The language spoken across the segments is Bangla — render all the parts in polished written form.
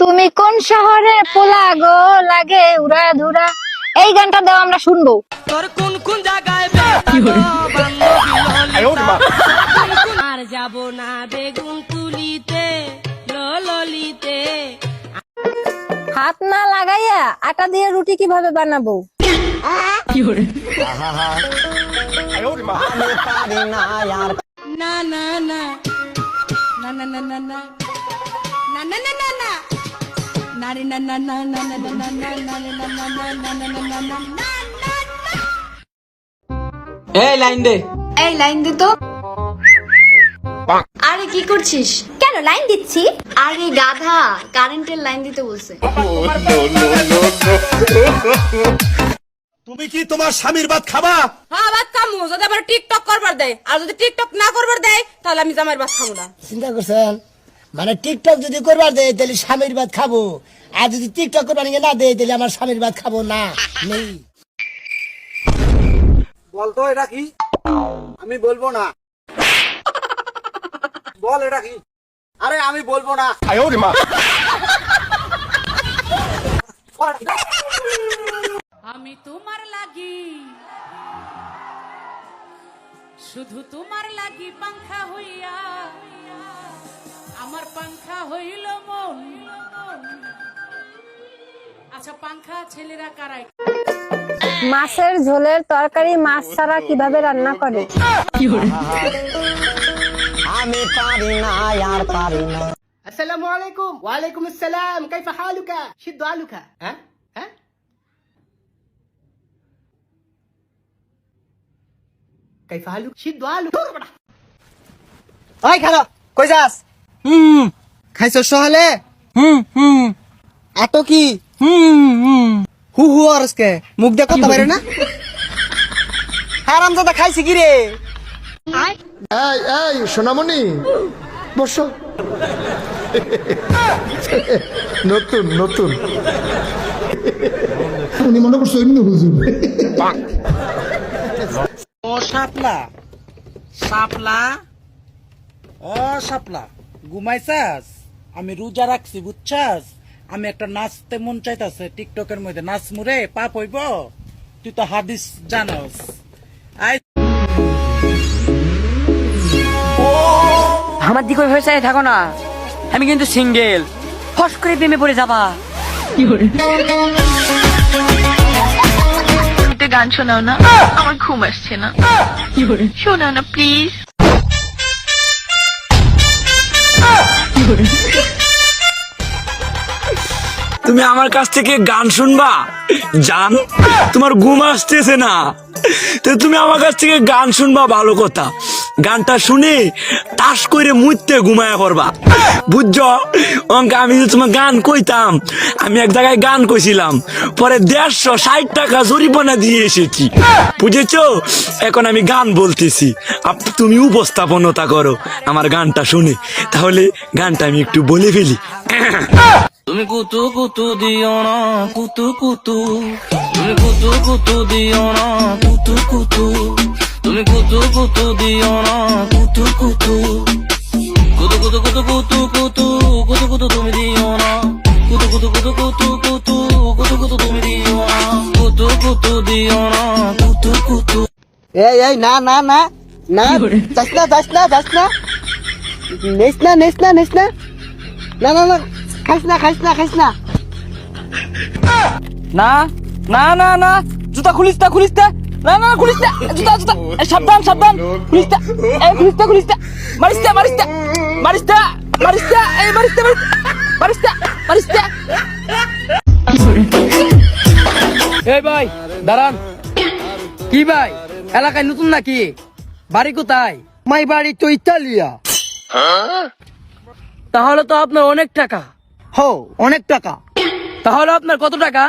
তুমি কোন শহরে পোলা গো লাগে উড়া ধুরা, এই গানটা দাও আমরা শুনবো। তোর কোন কোন জায়গায় আর যাব না বেগুন তুলিতে ললিতে। হাত না লাগাইয়া আটা দিয়ে রুটি কিভাবে বানাবো? না না না না না না না না না না না না না নারে না না না না না না না না না না না। এই লাইন দে। এই লাইন দে তো। আরে কি করছিস? কেন লাইন দিচ্ছি? আরে গাধা, কারেন্টের লাইন দিতে বলছে। তুমি কি তোমার স্বামীর ভাত খাবা? হ্যাঁ ভাত খামু, যদি আবার টিকটক করবার দেয়, আর যদি টিকটক না করবার দেয় তাহলে আমি জামাইয়ের ভাত খাবো না। চিন্তা করছেন? মানে টিকটক যদি করবার দেয় তাহলে স্বামীর ভাত খাবো, আর যদি টিকটক করবার না দেয় তাহলে আমার স্বামীর ভাত খাবো না। নেই বলতো এটা কি? আমি বলবো না। বল এটা কি? আরে আমি বলবো না। আমি তোমার লাগি, শুধু তোমার লাগি পাংখা হইয়া, আমার পাংখা হইল মন। আচ্ছা পাংখা ছেলেরা কারাই? মাছের ঝোলের তরকারি মাছ ছাড়া কিভাবে রান্না করে? আমি পারি না আর পারি না। আসসালামু আলাইকুম। ওয়ালাইকুম আসসালাম। কাইফা হালুকা? সিদ্ধ আলুকা? হ্যাঁ হ্যাঁ, কাইফা হালু? সিদ্ধ আলু। ওই খালো, কই যাস? খাইছো সহলে? এত কি? হু হু আরসকে মুখ দিয়ে কথা বাইরে না? হারামজাদা খাইছি কি রে? এই এই সোনামণি বসো। নতুন নতুন উনি মনে করছো এমনি হুজুর। ও শাপলা, শাপলা, ও শাপলা, ঘুমাইছাস? আমি রোজা রাখছি বুঝছাস? আমি একটা নাচতে মন চাইতাছে টিকটকের মধ্যে, নাচ মুরে পাপ হইব? তুই তো হাদিস জানস। আই আমার দিকে ওইভাবে চাই থাকো না, আমি কিন্তু সিঙ্গেল। ফস করে প্রেমে পড়ে যাবা। গান শোনাও না, আমার ঘুম আসছে না। শোনাও না প্লিজ। তুমি আমার কাছ থেকে গান শুনবা? জান, তোমার ঘুম আসতেছে না, তো তুমি আমার কাছ থেকে গান শুনবা, ভালো কথা। গানটা শুনে তাস করে মুইতে ঘুমায়া পড়বা, বুঝছো? অঙ্ক আমি যে তোমার গান কইতাম, আমি এক জায়গায় গান কইছিলাম, পরে 160 টাকা জরিমানা দিয়ে এসেছি, বুঝেছো? এখন আমি গান বলতেছি, তুমি উপস্থাপনতা করো আমার গানটা শুনে। তাহলে গানটা আমি একটু বলে ফেলি। তুমি কুতু কুতু দিও না, কুতু কুতু, তুমি কুতু কুতু দিও না, কুতু কুতু, তুমি কুতু কুতু দিও না, কুতু কুতু, কুতু কুতু কুতু কুতু কুতু কুতু কুতু তুমি দিও না, কুতু কুতু কুতু কুতু কুতু কুতু কুতু তুমি দিও না, কুতু কুতু দিও না, কুতু কুতু। এই এই না না না না, যাস না যাস না যাস না, নেস না নেস না নেস না, না না না, খাইস না খাইস না খাইস না। না না না না, জুতা খুলিস না, খুলিস না, না না খুলিস না, জুতা জুতা, সাবধান সাবধান, খুলিস না, এই খুলিস না, খুলিস না, মারিস না মারিস না মারিস না মারিস না, এই মারিস না মারিস না মারিস না। এই ভাই দাঁড়ান। কি ভাই, এলাকায় নতুন নাকি? বাড়ি কোথায়? মাই বাড়ি তো ইতালিয়া। তাহলে তো আপনার অনেক টাকা। হো, অনেক টাকা। তাহলে আপনার কত টাকা?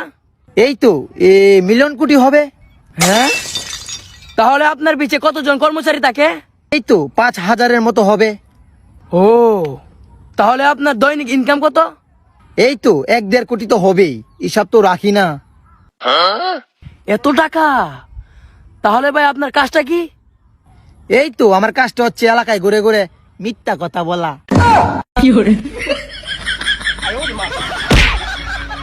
এই তো মিলিয়ন কোটি হবে। হ্যাঁ, তাহলে আপনার পিছে কতজন কর্মচারী থাকে? এই তো 5,000-এর মতো হবে। ও, তাহলে আপনার দৈনিক ইনকাম কত? এই তো 1-1.5 কোটি তো হবেই, এসব তো রাখি না। এত টাকা? তাহলে ভাই আপনার কাজটা কি? এই তো আমার কাজটা হচ্ছে এলাকায় ঘুরে ঘুরে মিথ্যা কথা বলা।